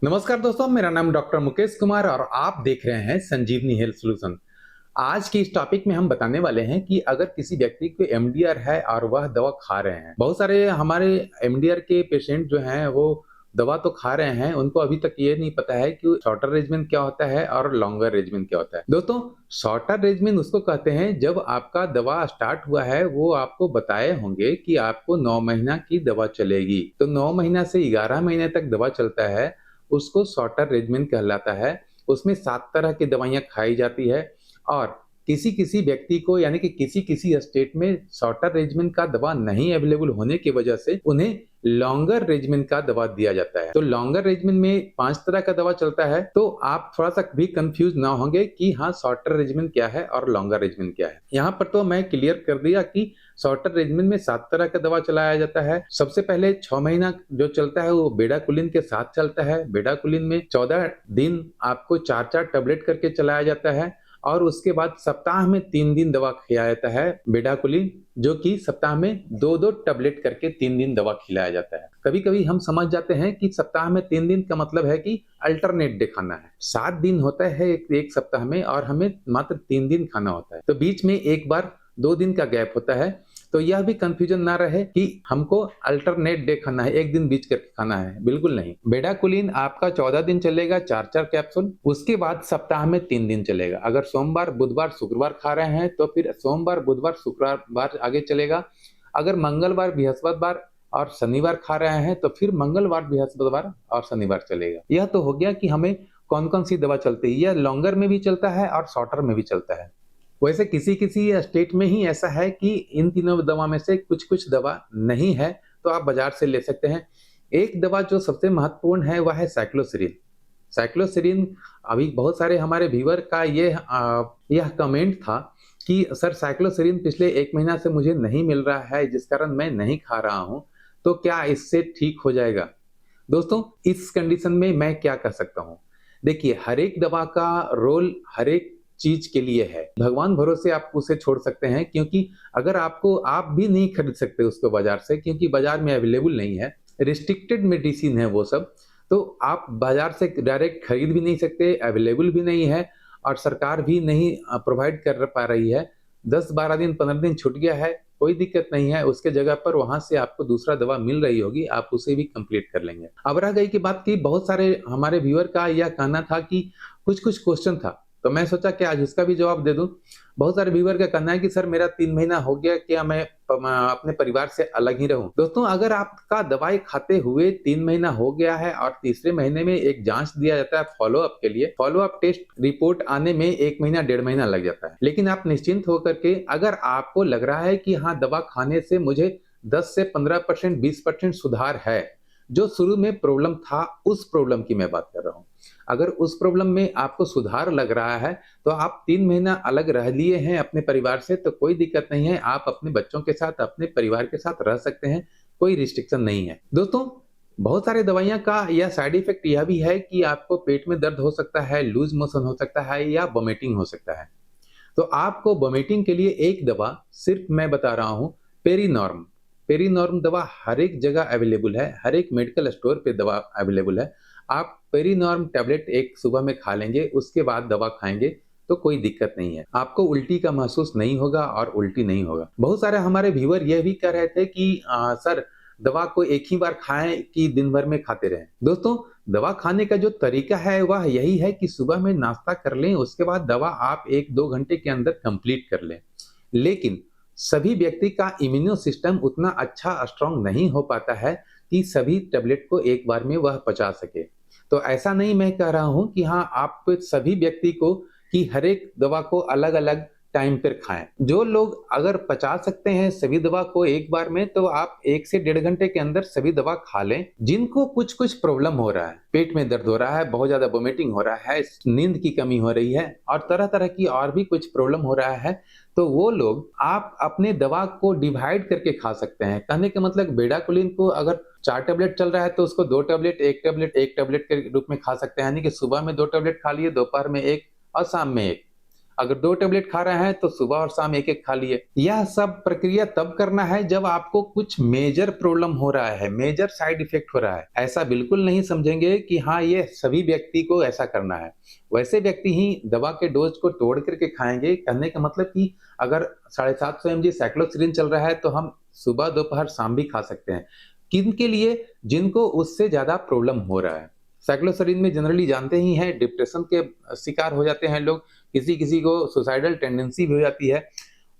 नमस्कार दोस्तों, मेरा नाम डॉक्टर मुकेश कुमार और आप देख रहे हैं संजीवनी हेल्थ सॉल्यूशन। आज की इस टॉपिक में हम बताने वाले हैं कि अगर किसी व्यक्ति को एमडीआर है और वह दवा खा रहे हैं, बहुत सारे हमारे एमडीआर के पेशेंट जो हैं वो दवा तो खा रहे हैं, उनको अभी तक ये नहीं पता है कि शॉर्टर रेजिमेन क्या होता है और लॉन्गर रेजिमेन क्या होता है। दोस्तों, शॉर्टर रेजिमेन उसको कहते हैं जब आपका दवा स्टार्ट हुआ है, वो आपको बताए होंगे कि आपको 9 महीना की दवा चलेगी, तो 9 महीना से 11 महीने तक दवा चलता है, उसको शॉर्टर रेजिमेन कहलाता है। उसमें 7 तरह की दवाइयाँ खाई जाती है और किसी-किसी व्यक्ति को यानी कि किसी-किसी स्टेट में शॉर्टर रेजिमेन का दवा नहीं अवेलेबल होने की वजह से उन्हें लॉन्गर रेजिमेन का दवा दिया जाता है। तो लॉन्गर रेजिमेन में 5 तरह का दवा चलता है, तो आप थोड़ा-सा भी कन्फ्यूज़ ना होंगे कि हाँ, शॉर्टर रेजिमेन क्या है और लॉन्गर रेजिमेन क्या है। यहाँ पर तो मैं क्लियर कर दिया कि शॉर्टर रेजिमेन में 7 तरह का दवा चलाया जाता है। सबसे पहले 6 महीना जो चलता है वो बेडाकुलिन के साथ चलता है। बेडाकुलिन में 14 दिन आपको 4-4 टैबलेट करके चलाया जाता है और उसके बाद सप्ताह में 3 दिन दवा खिलाया जाता है बेडाकुलिन, जो कि सप्ताह में 2-2 टैबलेट करके 3 दिन दवा खिलाया जाता है। कभी-कभी हम समझ जाते हैं कि सप्ताह में 3 दिन का मतलब है कि अल्टरनेट डे खाना है। 7 दिन होता है एक सप्ताह में और हमें मात्र 3 दिन खाना होता है। तो बीच में एक बार 2 दिन का गैप होता है, तो यह भी कंफ्यूजन ना रहे कि हमको अल्टरनेट डे खाना है, एक दिन बीच करके खाना है, बिल्कुल नहीं। बेडाकुलिन आपका 14 दिन चलेगा, 4-4 कैप्सूल, उसके बाद सप्ताह में 3 दिन चलेगा। अगर सोमवार, बुधवार, शुक्रवार खा रहे हैं तो फिर सोमवार, बुधवार, शुक्रवार आगे चलेगा। अगर मंगलवार, बृहस्पतिवार और शनिवार खा रहे हैं तो फिर मंगलवार, बृहस्पतिवार और शनिवार चलेगा। यह तो हो गया कि हमें कौन-कौन सी दवा चलती है। यह लॉन्गर में भी चलता है और शॉर्टर में भी चलता है। वैसे किसी-किसी स्टेट में ही ऐसा है कि इन तीनों दवा में से कुछ-कुछ दवा नहीं है, तो आप बाज़ार से ले सकते हैं। एक दवा जो सबसे महत्वपूर्ण है, वह है साइक्लोसिरिन। साइक्लोसिरिन अभी बहुत सारे हमारे व्यूअर का यह कमेंट था कि सर साइक्लोसिरिन पिछले 1 महीना से मुझे नहीं मिल रहा है, जिस कारण मैं नहीं खा रहा हूँ, तो क्या इससे ठीक हो जाएगा? दोस्तों, इस कंडीशन में मैं क्या कर सकता हूँ? देखिए, हर एक दवा का रोल हर एक चीज़ के लिए है। भगवान भरोसे आप उसे छोड़ सकते हैं, क्योंकि अगर आप भी नहीं खरीद सकते उसको बाज़ार से, क्योंकि बाज़ार में अवेलेबल नहीं है। रिस्ट्रिक्टेड मेडिसिन है वो सब, तो आप बाज़ार से डायरेक्ट खरीद भी नहीं सकते, अवेलेबल भी नहीं है और सरकार भी नहीं प्रोवाइड कर पा रही है। 10-12 दिन, 15 दिन छूट गया है, कोई दिक्कत नहीं है, उसके जगह पर वहाँ से आपको दूसरा दवा मिल रही होगी, आप उसे भी कंप्लीट कर लेंगे। अब रह गई की बात कि बहुत सारे हमारे व्यूअर का यह कहना था कि कुछ-कुछ क्वेश्चन था, तो मैं सोचा कि आज उसका भी जवाब दे दूँ। बहुत सारे व्यूअर का कहना है कि सर मेरा 3 महीना हो गया, क्या मैं अपने परिवार से अलग ही रहूँ? दोस्तों, अगर आपका दवाई खाते हुए 3 महीना हो गया है और तीसरे महीने में एक जाँच दिया जाता है फ़ॉलो-अप के लिए, फ़ॉलो-अप टेस्ट रिपोर्ट आने में 1 महीना, 1.5 महीना लग जाता है। लेकिन आप निश्चिंत होकर के, अगर आपको लग रहा है कि हाँ, दवा खाने से मुझे 10 से 15%, 20% सुधार है, जो शुरू में प्रॉब्लम था, उस प्रॉब्लम की मैं बात कर रहा हूँ। अगर उस प्रॉब्लम में आपको सुधार लग रहा है, तो आप 3 महीना अलग रह लिए हैं अपने परिवार से, तो कोई दिक्कत नहीं है। आप अपने बच्चों के साथ, अपने परिवार के साथ रह सकते हैं, कोई रिस्ट्रिक्शन नहीं है। दोस्तों, बहुत सारी दवाइयाँ का यह साइड इफ़ेक्ट यह भी है कि आपको पेट में दर्द हो सकता है, लूज़ मोशन हो सकता है या वोमिटिंग हो सकता है। तो आपको वोमिटिंग के लिए एक दवा सिर्फ़ मैं बता रहा हूँ, पेरीनॉर्म। पेरीनॉर्म दवा हर एक जगह अवेलेबल है, हर एक मेडिकल स्टोर पे दवा अवेलेबल है। आप पेरीनॉर्म टैबलेट एक सुबह में खा लेंगे, उसके बाद दवा खाएँगे, तो कोई दिक्कत नहीं है। आपको उल्टी का महसूस नहीं होगा और उल्टी नहीं होगा। बहुत सारे हमारे व्यूअर ये भी कह रहे थे कि सर दवा को एक ही बार खाएँ कि दिन भर में खाते रहें? दोस्तों, दवा खाने का जो तरीका है वह यही है कि सुबह में नाश्ता कर लें, उसके बाद दवा आप 1-2 घंटे के अंदर कंप्लीट कर लें। लेकिन सभी व्यक्ति का इम्यूनो सिस्टम उतना अच्छा स्ट्रॉन्ग नहीं हो पाता है कि सभी टैबलेट को एक बार में वह पचा सके। तो ऐसा नहीं मैं कह रहा हूँ कि हाँ, आप सभी व्यक्ति को कि हर एक दवा को अलग-अलग टाइम पर खाएँ। जो लोग अगर पचा सकते हैं सभी दवा को एक बार में, तो आप 1 से डेढ़ घंटे के अंदर सभी दवा खा लें। जिनको कुछ-कुछ प्रॉब्लम हो रहा है, पेट में दर्द हो रहा है, बहुत ज़्यादा वोमिटिंग हो रहा है, नींद की कमी हो रही है और तरह-तरह की और भी कुछ प्रॉब्लम हो रहा है, तो वो लोग आप अपने दवा को डिवाइड करके खा सकते हैं। कहने का मतलब बेडाकुलिन को अगर 4 टैबलेट चल रहा है तो उसको 2 टैबलेट, 1 टैबलेट के रूप में खा सकते हैं। यानी कि सुबह में 2 टैबलेट खा लिए, दोपहर में 1 और शाम में 1। अगर 2 टेबलेट खा रहे हैं तो सुबह और शाम एक-एक खा लिए। यह सब प्रक्रिया तब करना है जब आपको कुछ मेजर प्रॉब्लम हो रहा है, मेजर साइड इफेक्ट हो रहा है। ऐसा बिल्कुल नहीं समझेंगे कि हाँ, ये सभी व्यक्ति को ऐसा करना है। वैसे व्यक्ति ही दवा के डोज को तोड़ कर के खाएँगे। कहने का मतलब कि अगर 750 एमजी साइक्लोसिरिन चल रहा है तो हम सुबह, दोपहर, शाम भी खा सकते हैं। किनके लिए? जिनको उससे ज़्यादा प्रॉब्लम हो रहा है। साइक्लोसेरिन में जनरली जानते ही हैं डिप्रेशन के शिकार हो जाते हैं लोग, किसी-किसी को सुसाइडल टेंडेंसी भी हो जाती है।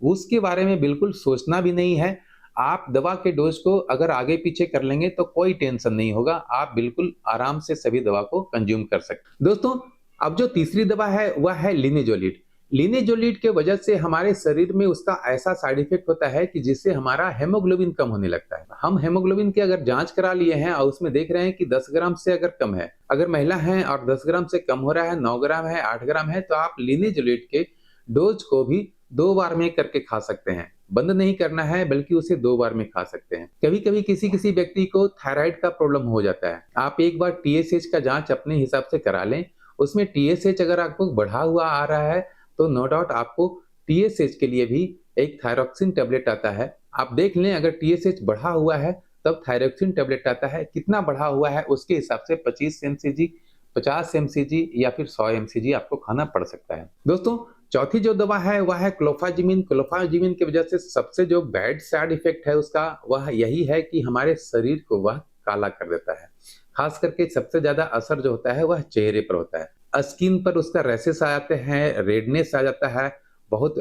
उसके बारे में बिल्कुल सोचना भी नहीं है। आप दवा के डोज़ को अगर आगे-पीछे कर लेंगे तो कोई टेंशन नहीं होगा। आप बिल्कुल आराम से सभी दवा को कंज़्यूम कर सकते हैं। दोस्तों, अब जो तीसरी दवा है वह है लिनेजोलिड। लिनेजोलिड के वजह से हमारे शरीर में उसका ऐसा साइड इफेक्ट होता है कि जिससे हमारा हीमोग्लोबिन कम होने लगता है। हम हीमोग्लोबिन की अगर जांच करा लिए हैं और उसमें देख रहे हैं कि 10 ग्राम से अगर कम है, अगर महिला हैं और 10 ग्राम से कम हो रहा है, 9 ग्राम है, 8 ग्राम है, तो आप लिनेजोलिड के डोज को भी 2 बार में करके खा सकते हैं। बंद नहीं करना है बल्कि उसे 2 बार में खा सकते हैं। कभी-कभी किसी-किसी व्यक्ति को थायराइड का प्रॉब्लम हो जाता है। आप एक बार टीएसएच का जांच अपने हिसाब से करा लें। उसमें टीएसएच अगर आपको बढ़ा हुआ आ रहा है तो नो डाउट आपको टीएसएच के लिए भी एक थायरॉक्सिन टैबलेट आता है। आप देख लें अगर टीएसएच बढ़ा हुआ है तब थायरॉक्सिन टैबलेट आता है। कितना बढ़ा हुआ है उसके हिसाब से 25 एमसीजी, 50 एमसीजी या फिर 100 एमसीजी आपको खाना पड़ सकता है। दोस्तों, चौथी जो दवा है वह है क्लोफाजिमिन। क्लोफाजिमिन की वजह से सबसे जो बैड साइड इफेक्ट है उसका वह यही है कि हमारे शरीर को वह काला कर देता है। खास करके सबसे ज्यादा असर जो होता है वह चेहरे पर होता है। स्किन पर उसका रैशेस आ जाते हैं, रेडनेस आ जाता है, बहुत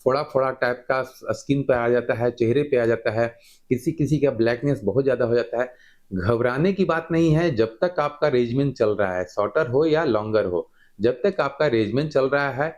फोड़ा-फोड़ा टाइप का स्किन पे आ जाता है, चेहरे पे आ जाता है, किसी-किसी का ब्लैकनेस बहुत ज़्यादा हो जाता है। घबराने की बात नहीं है जब तक आपका रेजिमेन चल रहा है, शॉर्टर हो या लॉन्गर हो, जब तक आपका रेजिमेन चल रहा है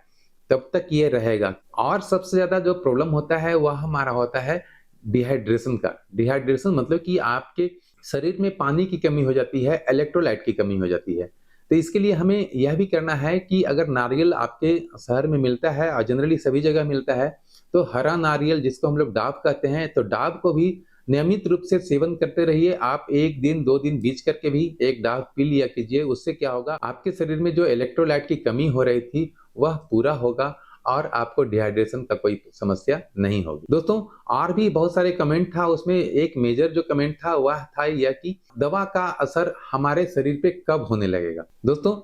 तब तक ये रहेगा। और सबसे ज़्यादा जो प्रॉब्लम होता है वह हमारा होता है डिहाइड्रेशन का। डिहाइड्रेशन मतलब कि आपके शरीर में पानी की कमी हो जाती है, इलेक्ट्रोलाइट की कमी हो जाती है। तो इसके लिए हमें यह भी करना है कि अगर नारियल आपके शहर में मिलता है और जनरली सभी जगह मिलता है, तो हरा नारियल जिसको हम लोग डाब कहते हैं, तो डाब को भी नियमित रूप से सेवन करते रहिए। आप 1 दिन, 2 दिन बीच करके भी एक डाब पी लिया कीजिए। उससे क्या होगा, आपके शरीर में जो इलेक्ट्रोलाइट की कमी हो रही थी, वह पूरा होगा और आपको डिहाइड्रेशन का कोई समस्या नहीं होगी। दोस्तों, और भी बहुत सारे कमेंट था, उसमें एक मेजर जो कमेंट था वह था यह कि दवा का असर हमारे शरीर पे कब होने लगेगा। दोस्तों,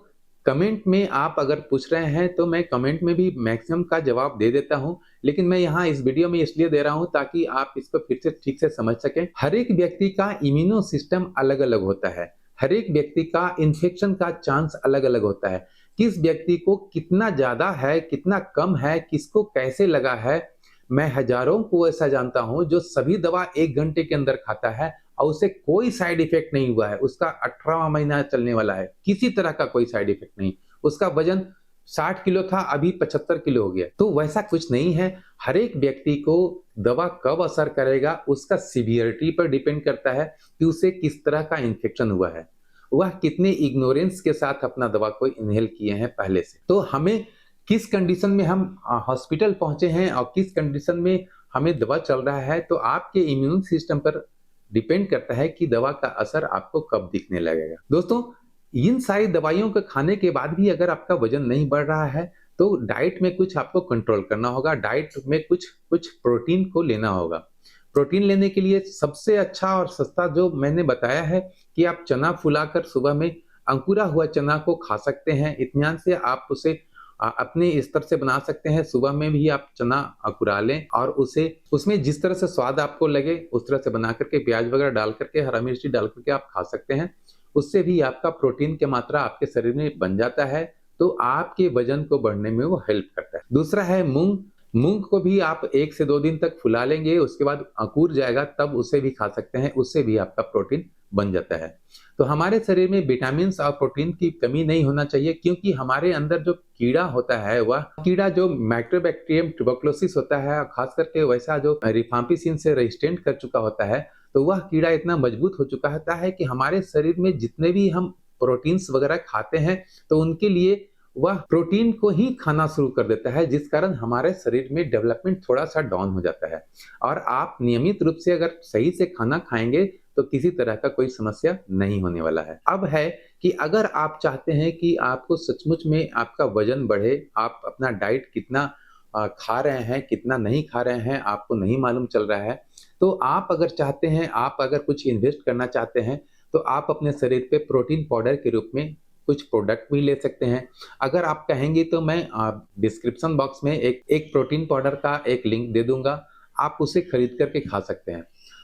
कमेंट में आप अगर पूछ रहे हैं तो मैं कमेंट में भी मैक्सिमम का जवाब दे देता हूं, लेकिन मैं यहाँ इस वीडियो में इसलिए दे रहा हूं ताकि आप इसको फिर से ठीक से समझ सकें। हर एक व्यक्ति का इम्यूनो सिस्टम अलग अलग होता है, हर एक व्यक्ति का इन्फेक्शन का चांस अलग अलग होता है। किस व्यक्ति को कितना ज्यादा है, कितना कम है, किसको कैसे लगा है, मैं हजारों को ऐसा जानता हूं जो सभी दवा 1 घंटे के अंदर खाता है और उसे कोई साइड इफेक्ट नहीं हुआ है। उसका 18वां महीना चलने वाला है, किसी तरह का कोई साइड इफेक्ट नहीं। उसका वजन 60 किलो था, अभी 75 किलो हो गया। तो वैसा कुछ नहीं है। हर एक व्यक्ति को दवा कब असर करेगा उसका सीवियरिटी पर डिपेंड करता है कि उसे किस तरह का इन्फेक्शन हुआ है, वह कितने इग्नोरेंस के साथ अपना दवा को इनहेल किए हैं पहले से। तो हमें किस कंडीशन में हम हॉस्पिटल पहुंचे हैं और किस कंडीशन में हमें दवा चल रहा है, तो आपके इम्यून सिस्टम पर डिपेंड करता है कि दवा का असर आपको कब दिखने लगेगा। दोस्तों, इन सारी दवाइयों को खाने के बाद भी अगर आपका वजन नहीं बढ़ रहा है तो डाइट में कुछ आपको कंट्रोल करना होगा। डाइट में कुछ प्रोटीन को लेना होगा। प्रोटीन लेने के लिए सबसे अच्छा और सस्ता जो मैंने बताया है कि आप चना फुलाकर सुबह में अंकुरा हुआ चना को खा सकते हैं। इत्मीनान से आप उसे अपने स्तर से बना सकते हैं। सुबह में भी आप चना अंकुरा लें और उसे उसमें जिस तरह से स्वाद आपको लगे उस तरह से बना करके प्याज वगैरह डाल करके, हरा मिर्ची डाल करके आप खा सकते हैं। उससे भी आपका प्रोटीन की मात्रा आपके शरीर में बन जाता है, तो आपके वजन को बढ़ने में वो हेल्प करता है। दूसरा है मूंग। मूंग को भी आप 1 से 2 दिन तक फुला लेंगे, उसके बाद अंकुर जाएगा तब उसे भी खा सकते हैं। उससे भी आपका प्रोटीन बन जाता है। तो हमारे शरीर में विटामिन और प्रोटीन की कमी नहीं होना चाहिए, क्योंकि हमारे अंदर जो कीड़ा होता है वह कीड़ा जो माइक्रोबैक्टीरियम ट्यूबरकुलोसिस होता है, खास करके वैसा जो रिफाम्पिसिन से रेजिस्टेंट कर चुका होता है, तो वह कीड़ा इतना मजबूत हो चुका होता है कि हमारे शरीर में जितने भी हम प्रोटीन्स वगैरह खाते हैं तो उनके लिए वह प्रोटीन को ही खाना शुरू कर देता है, जिस कारण हमारे शरीर में डेवलपमेंट थोड़ा सा डाउन हो जाता है। और आप नियमित रूप से अगर सही से खाना खाएंगे तो किसी तरह का कोई समस्या नहीं होने वाला है। अब है कि अगर आप चाहते हैं कि आपको सचमुच में आपका वजन बढ़े, आप अपना डाइट कितना खा रहे हैं, कितना नहीं खा रहे हैं, आपको नहीं मालूम चल रहा है, तो आप अगर चाहते हैं, आप अगर कुछ इन्वेस्ट करना चाहते हैं, तो आप अपने शरीर पे प्रोटीन पाउडर के रूप में कुछ प्रोडक्ट भी ले सकते हैं। अगर आप कहेंगे तो मैं डिस्क्रिप्शन बॉक्स में एक प्रोटीन पाउडर का एक लिंक दे दूँगा, आप उसे खरीद कर के खा सकते हैं।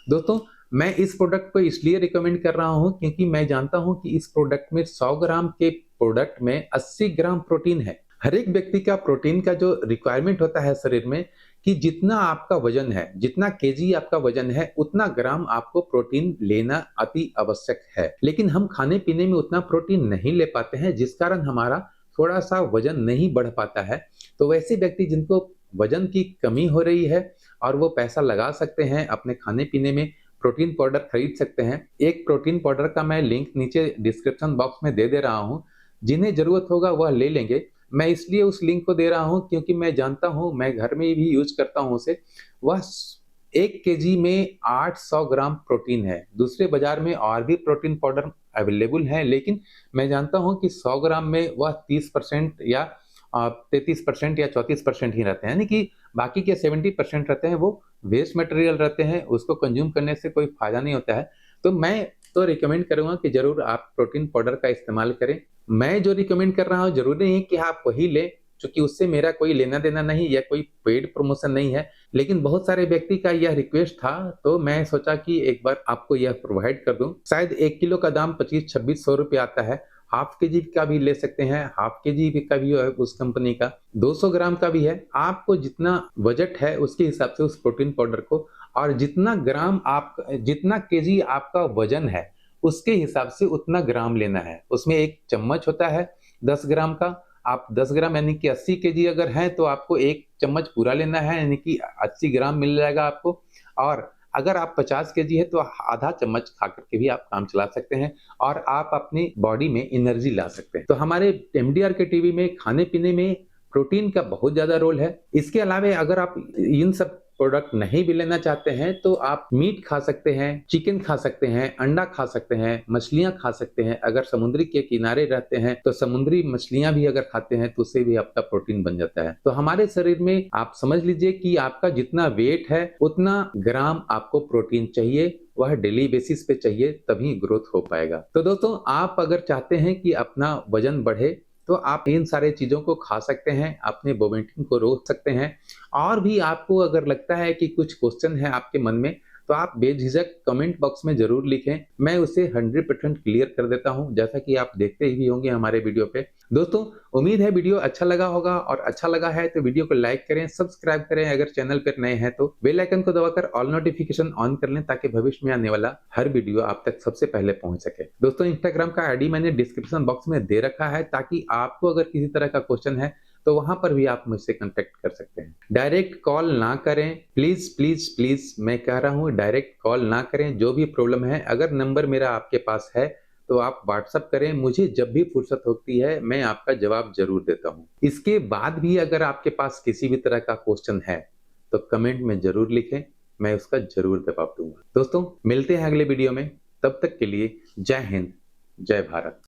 दोस्तों, मैं इस प्रोडक्ट को इसलिए रिकमेंड कर रहा हूँ क्योंकि मैं जानता हूँ कि इस प्रोडक्ट में 100 ग्राम के प्रोडक्ट में 80 ग्राम प्रोटीन है। हर एक व्यक्ति का प्रोटीन का जो रिक्वायरमेंट होता है शरीर में, कि जितना आपका वजन है, जितना केजी आपका वजन है, उतना ग्राम आपको प्रोटीन लेना अति आवश्यक है। लेकिन हम खाने-पीने में उतना प्रोटीन नहीं ले पाते हैं, जिस कारण हमारा थोड़ा-सा वजन नहीं बढ़ पाता है। तो वैसे व्यक्ति जिनको वजन की कमी हो रही है और वो पैसा लगा सकते हैं अपने खाने-पीने में, प्रोटीन पाउडर खरीद सकते हैं। एक प्रोटीन पाउडर का मैं लिंक नीचे डिस्क्रिप्शन बॉक्स में दे दे रहा हूँ। जिन्हें ज़रूरत होगा वह ले लेंगे। मैं इसलिए उस लिंक को दे रहा हूँ क्योंकि मैं जानता हूँ, मैं घर में भी यूज़ करता हूँ उसे। वह 1 केजी में 800 ग्राम प्रोटीन है। दूसरे बाज़ार में और भी प्रोटीन पाउडर अवेलेबल हैं, लेकिन मैं जानता हूँ कि 100 ग्राम में वह 30% या 33% या 34% ही रहते हैं। यानी कि बाकी के 70% रहते हैं, वो वेस्ट मटेरियल रहते हैं, उसको कंज़्यूम करने से कोई फ़ायदा नहीं होता है। तो मैं तो रिकमेंड करूँगा कि ज़रूर आप प्रोटीन पाउडर का इस्तेमाल करें। मैं जो रिकमेंड कर रहा हूँ ज़रूरी नहीं कि आप वही लें, क्योंकि उससे मेरा कोई लेना-देना नहीं या कोई पेड प्रमोशन नहीं है। लेकिन बहुत सारे व्यक्ति का यह रिक्वेस्ट था, तो मैं सोचा कि एक बार आपको यह प्रोवाइड कर दूँ। शायद 1 किलो का दाम 25-2600 रुपए आता है। हाफ केजी का भी ले सकते हैं, हाफ केजी भी का भी है उस कंपनी का, 200 ग्राम का भी है। आपको जितना बजट है उसके हिसाब से उस प्रोटीन पाउडर को, और जितना केजी आपका वजन है उसके हिसाब से उतना ग्राम लेना है। उसमें एक चम्मच होता है 10 ग्राम का। आप 10 ग्राम यानी कि 80 केजी अगर हैं तो आपको 1 चम्मच पूरा लेना है, यानी कि 80 ग्राम मिल जाएगा आपको। और अगर आप 50 केजी है तो आधा चम्मच खा करके भी आप काम चला सकते हैं और आप अपनी बॉडी में एनर्जी ला सकते हैं। तो हमारे एमडीआर के टीवी में खाने-पीने में प्रोटीन का बहुत ज़्यादा रोल है। इसके अलावा अगर आप इन सब प्रोडक्ट नहीं भी लेना चाहते हैं तो आप मीट खा सकते हैं, चिकन खा सकते हैं, अंडा खा सकते हैं, मछलियाँ खा सकते हैं। अगर समुद्री के किनारे रहते हैं तो समुद्री मछलियाँ भी अगर खाते हैं तो उससे भी आपका प्रोटीन बन जाता है। तो हमारे शरीर में आप समझ लीजिए कि आपका जितना वेट है उतना ग्राम आपको प्रोटीन चाहिए, वह डेली बेसिस पे चाहिए, तभी ग्रोथ हो पाएगा। तो दोस्तों, आप अगर चाहते हैं कि अपना वजन बढ़े तो आप इन सारे चीज़ों को खा सकते हैं, अपने वोमिटिंग को रोक सकते हैं। और भी आपको अगर लगता है कि कुछ क्वेश्चन है आपके मन में, तो आप बेझिझक कमेंट बॉक्स में ज़रूर लिखें, मैं उसे 100% क्लियर कर देता हूं, जैसा कि आप देखते ही होंगे हमारे वीडियो पे। दोस्तों, उम्मीद है वीडियो अच्छा लगा होगा, और अच्छा लगा है तो वीडियो को लाइक करें, सब्सक्राइब करें, अगर चैनल पर नए हैं तो बेल आइकन को दबाकर ऑल नोटिफिकेशन ऑन कर लें, ताकि भविष्य में आने वाला हर वीडियो आप तक सबसे पहले पहुंच सके। दोस्तों, इंस्टाग्राम का आईडी मैंने डिस्क्रिप्शन बॉक्स में दे रखा है, ताकि आपको अगर किसी तरह का क्वेश्चन है तो वहां पर भी आप मुझसे कांटेक्ट कर सकते हैं। डायरेक्ट कॉल ना करें, प्लीज प्लीज प्लीज, मैं कह रहा हूं डायरेक्ट कॉल ना करें। जो भी प्रॉब्लम है, अगर नंबर मेरा आपके पास है तो आप व्हाट्सएप करें, मुझे जब भी फुर्सत होती है मैं आपका जवाब जरूर देता हूं। इसके बाद भी अगर आपके पास किसी भी तरह का क्वेश्चन है तो कमेंट में जरूर लिखें, मैं उसका जरूर जवाब दूंगा। दोस्तों, मिलते हैं अगले वीडियो में, तब तक के लिए जय हिंद, जय भारत।